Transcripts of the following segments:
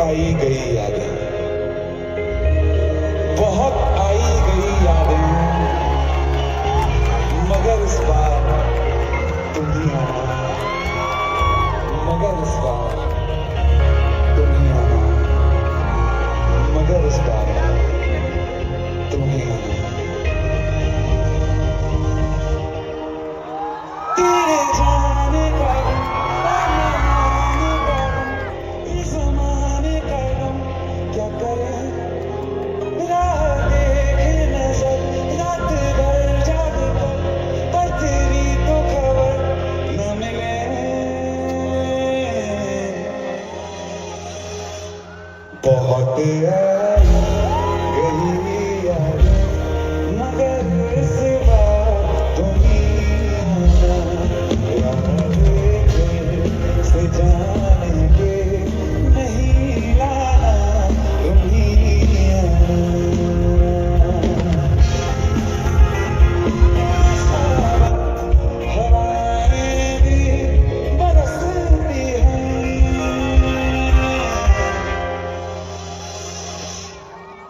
आई गई यादें, बहुत आई गई यादें, मगर इस बार तुम ही आना, मगर इस बार तुम ही आना, मगर इस बार तुम ही आना। तेरे जाने का इस ज़माने का गम क्या करे, राह देखे नजर रात भर जाग कर, पर तेरी तो खबर न मिले। बहुत आई गई यादें, मगर इस बार तुम ही आना, राह देखे से जाने के नहीं लाना, तुम ही आना। हवाएं भी बरसती हैं,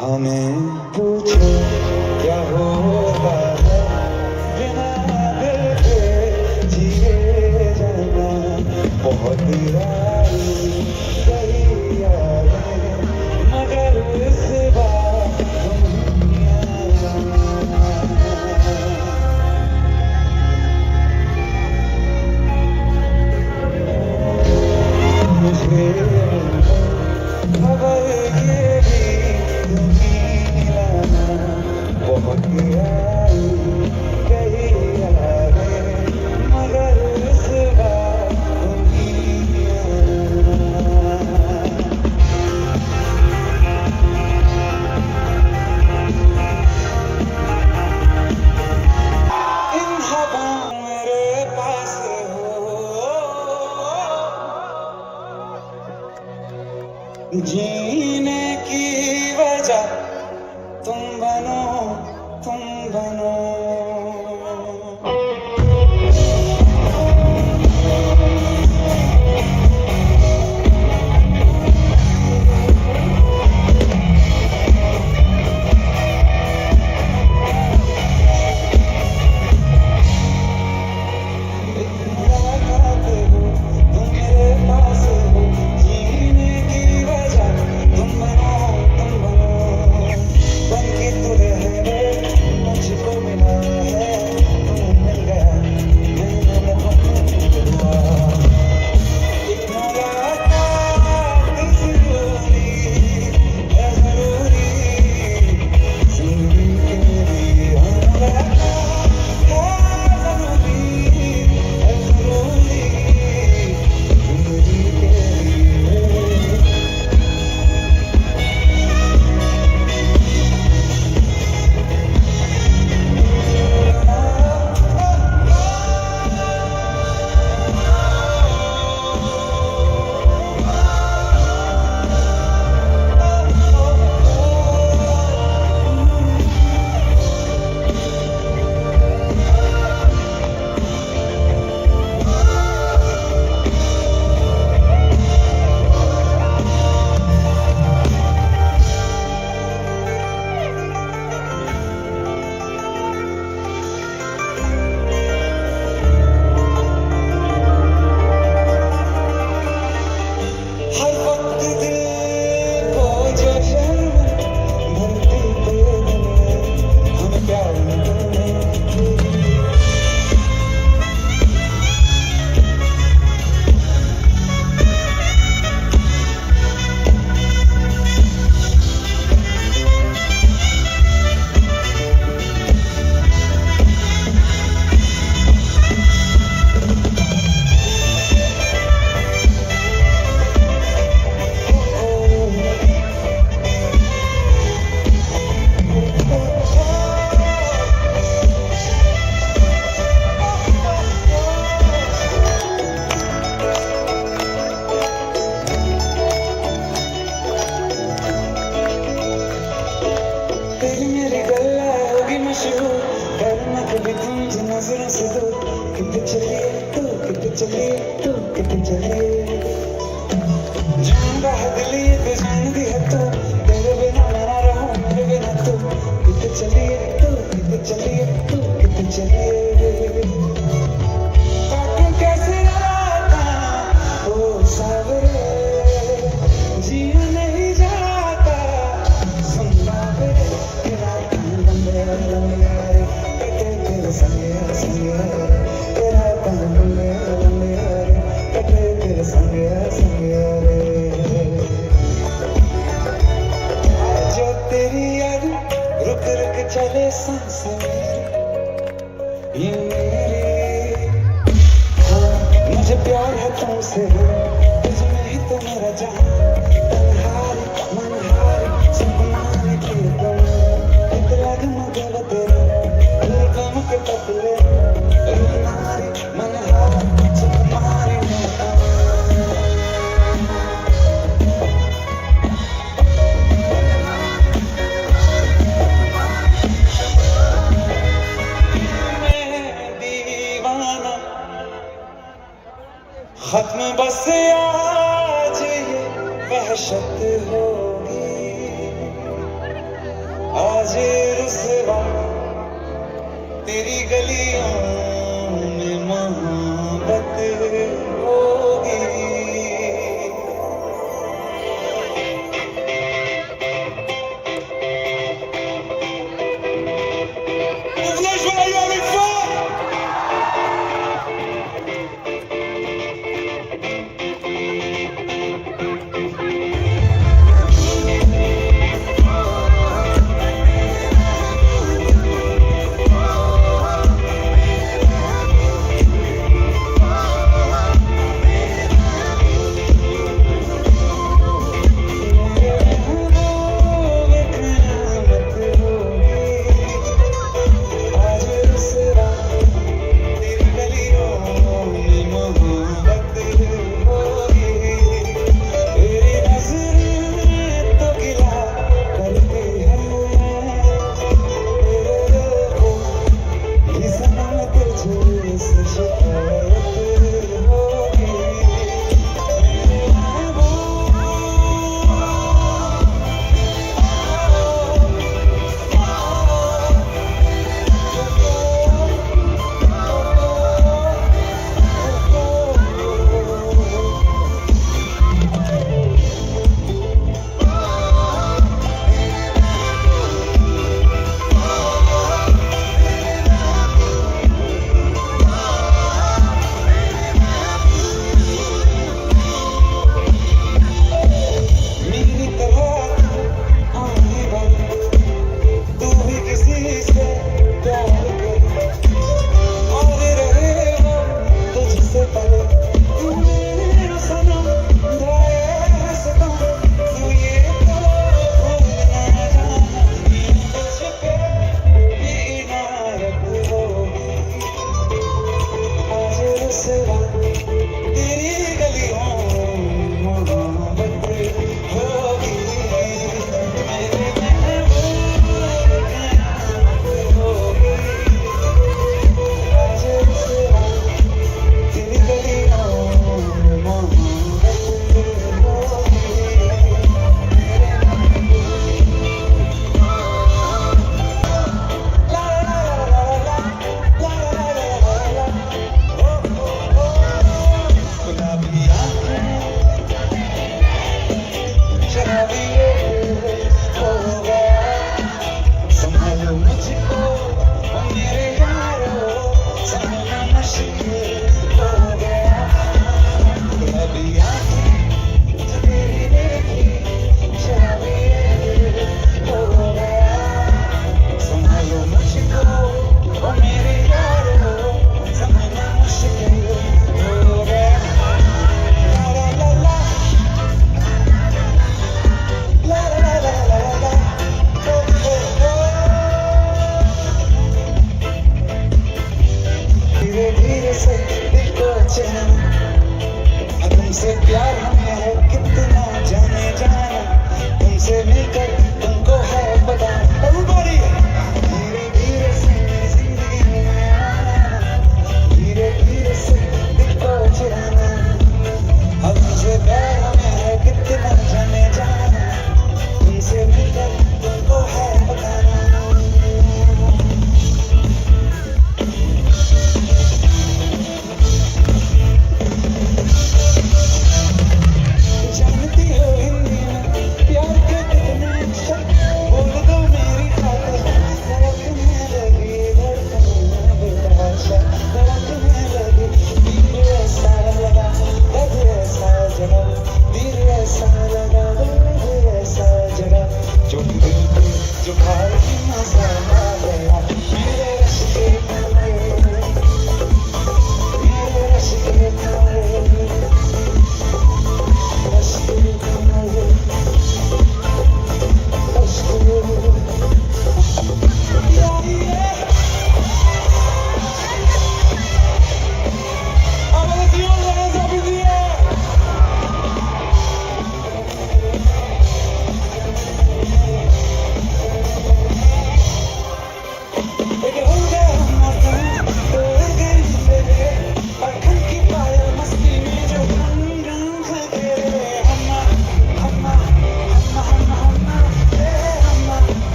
हमें पूछो क्या होता है बिना दिल के जिए जाना। बहुत आई गई यादें, मगर इस बार तुम ही आना। मुझे खबर ये भी तुम ही लाना। बहुत आई गई यादें, मगर इस बार तुम ही आना। इन हवाओं मेरे पास हो, जीने की वजह तुम बनो, तुम बनो। मुलाकात हो, तुम मेरे पास हो, जीने की वजह तुम बनो, तुम बनो। बन के तू रह गए, मुझको मिला है, तू मिल गया, मैंने बहुत हुआ। एक मुलाकात ज़रूरी है, ज़रूरी ज़िंदगी के लिए। मुलाकात है ज़रूरी है, ज़रूरी ज़िंदगी के लिए। हर वक्त दिल को जो शर्म भरती तेरे में, हमें प्यार करने की। तेरी मेरी गल्ला होगी मशहूर, करना कभी तुम नजरों से दूर। कितने चले तू, कितने चले तू, कितने चले जाऊंगा है दिल्ली पे जानती है तू, तेरे बिना मैं ना रहूं मेरे बिना तू, कितने चलिए तू, कितने चलिए तू, कितने चलिए ताकि कैसे रहता ओ सावरे, जिया नहीं जाता सुन बाबे, तेरा लंबे लंबे कटे तेरे संगे संगे, तेरा लंबे लंबे कटे तेरे संगे संगे रे, जो तेरी याद रुक रुक चले सांसें मेरी, ये मेरी, हाँ मुझे प्यार है तुमसे, तुझमें ही तो मेरा जान, तन्हारी मनहारी सुकुमारी की तुम, इतना मगन तेरे गम के पतले, नारी मनहारी सुकुमारी में खत्म बस आज ये वहशत होगी, आज रुसवा तेरी गलियों में मोहब्बत होगी।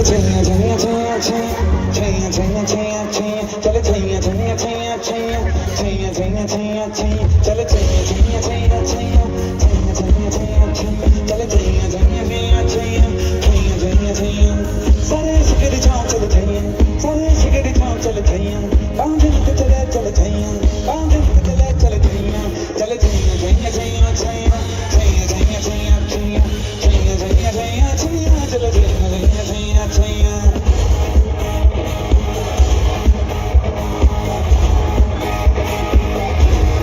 छैया छैया छैया छैया छैया छैया छैया चले छैया छैया छैया छैया छैया छैया छैया छैया चले छैया छैया छैया छैया छैया छैया छैया छैया चले छैया छैया छैया छैया छैया छैया छैया सारे शिखर छाँव चले छैया सारे शिखर छाँव चले छैया बांध के चले चले छैया बांध के चले चले छैया चले छैया छैया छैया छैया छैया छैया छैया छैया छैया छैया छैया छैया चले छैया छैया छैया छैया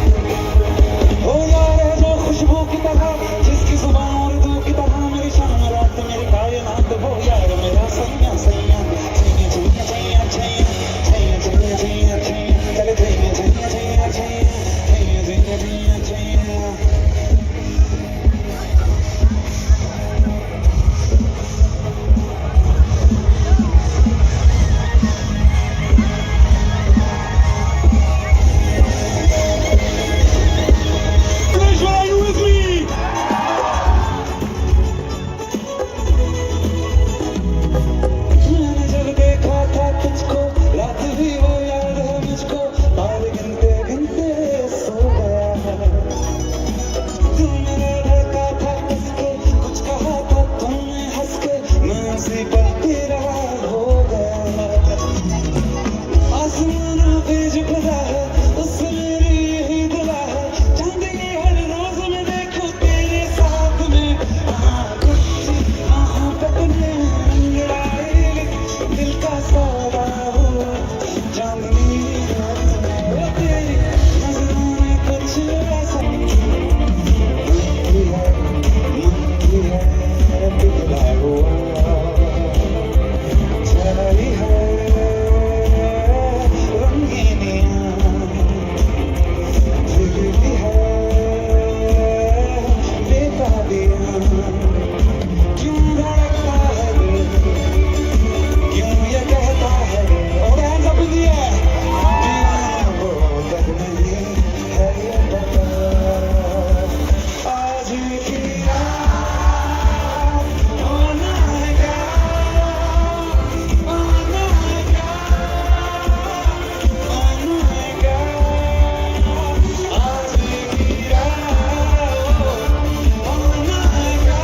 ओ यार है जो खुशबू की तरह जिसकी जुबान उर्दू की तरह मेरी शाम रात मेरी कायनात वो यार मेरा सैया सैया छैया छैया छैया छैया छैया छैया छैया छैया चले Chaiyya Chaiyya Chaiyya Chaiyya Chaiyya Chaiyya Chaiyya Chaiyya Are you with me? मैंने जब देखा था तुझको रात भी वो याद है मुझको बाल गिनते गिनते सो गया है तू मेरा धड़का था किसके कुछ कहा था तुमने हंस के मैं उसी पल तेरा हो गया है आसमां पे झुक रहा है उससे मेरी यही दुआ है चांदनी हर रोज मैं देखूं तेरे साथ में कुछ मोहब्बत ने लड़ाई दिल का सौदा हो चांदनी वो तेरी नजरों में कुछ ऐसा मंगी है पिघला हुआ छाई है रंगीनियां फिरती है बेताबियां क्यों धड़कता है दिल क्यों ये कहता है और hands up in the air बिना वो दर्द नहीं है ये पता आज की रात होना है क्या होना है क्या होना है क्या आज की रात होना है क्या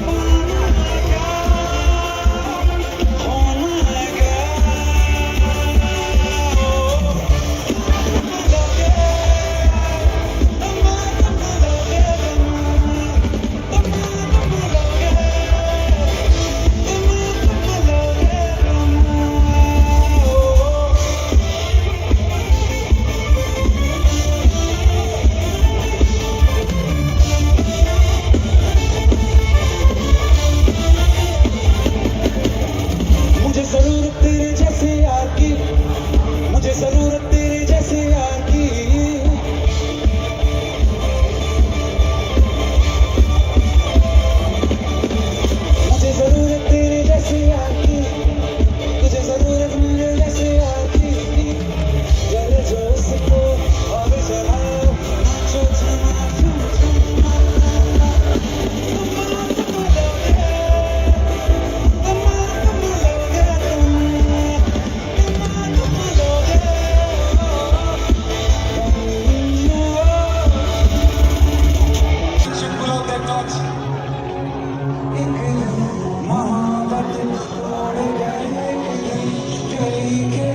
होना है क्या होना है क्या मुझे जरूरत तेरे जैसे यार की मुझे जरूरत तेरे जैसे यार की मुझे जरूरत तेरे जैसे यार की तुझे जरूरत मेरे जैसे यार की जले जो उसको और जलाओ नाचो झूमो मोहब्बत छोड़ गए गली के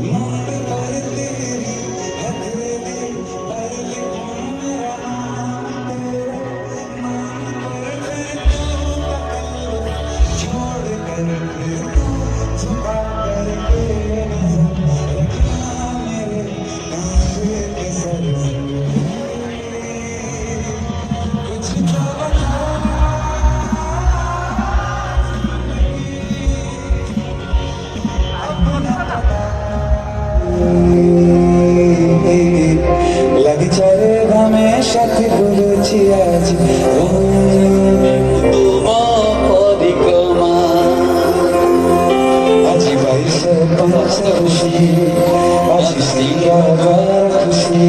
मोड़ पर तेरी हथेली पर लिखूं मेरा नाम तेरे नाम पर फिर तू तकल्लुफ़ छोड़ कर फिर तू झुका कर के नज़र रखना मेरे कांधे के सर से कुछ तो बता লাগিছারে ঘামে সাথে বলেছি আজ আজি 22 খুশি আজি সিঙ্গার খুশি